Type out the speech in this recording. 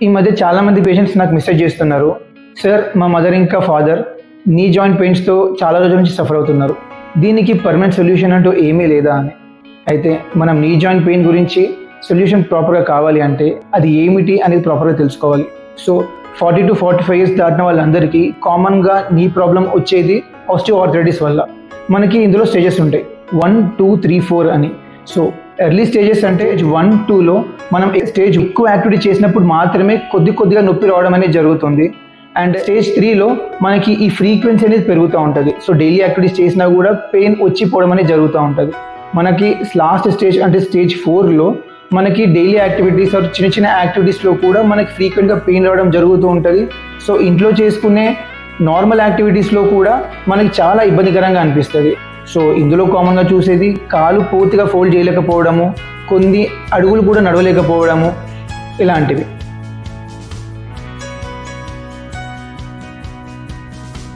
ఈ మధ్య చాలామంది పేషెంట్స్ నాకు మెసేజ్ చేస్తున్నారు, సార్ మా మదర్ ఇంకా ఫాదర్ నీ జాయింట్ పెయిన్స్తో చాలా రోజుల నుంచి సఫర్ అవుతున్నారు, దీనికి పర్మనెంట్ సొల్యూషన్ అంటూ ఏమీ లేదా అని. అయితే మనం నీ జాయింట్ పెయిన్ గురించి సొల్యూషన్ ప్రాపర్గా కావాలి అంటే అది ఏమిటి అనేది ప్రాపర్గా తెలుసుకోవాలి. సో 40 to 45 years దాటిన వాళ్ళందరికీ కామన్గా నీ ప్రాబ్లం వచ్చేది ఆస్టియోఆర్థరైటిస్ వల్ల. మనకి ఇందులో స్టేజెస్ ఉంటాయి 1, 2, 3, 4 అని. సో ఎర్లీ స్టేజెస్ అంటే 1, 2లో మనం స్టేజ్ ఎక్కువ యాక్టివిటీ చేసినప్పుడు మాత్రమే కొద్దిగా నొప్పి రావడం అనేది జరుగుతుంది. అండ్ స్టేజ్ 3లో మనకి ఈ ఫ్రీక్వెన్సీ అనేది పెరుగుతూ ఉంటుంది. సో డైలీ యాక్టివిటీస్ చేసినా కూడా పెయిన్ వచ్చిపోవడం అనేది జరుగుతూ ఉంటుంది. మనకి లాస్ట్ స్టేజ్ అంటే స్టేజ్ 4లో మనకి డైలీ యాక్టివిటీస్ చిన్న యాక్టివిటీస్లో కూడా మనకి ఫ్రీక్వెంట్గా పెయిన్ రావడం జరుగుతూ ఉంటుంది. సో ఇంట్లో చేసుకునే నార్మల్ యాక్టివిటీస్లో కూడా మనకి చాలా ఇబ్బందికరంగా అనిపిస్తుంది. సో ఇందులో కామన్గా చూసేది కాలు పూర్తిగా ఫోల్డ్ చేయలేకపోవడము, కొన్ని అడుగులు కూడా నడవలేకపోవడము, ఇలాంటివి.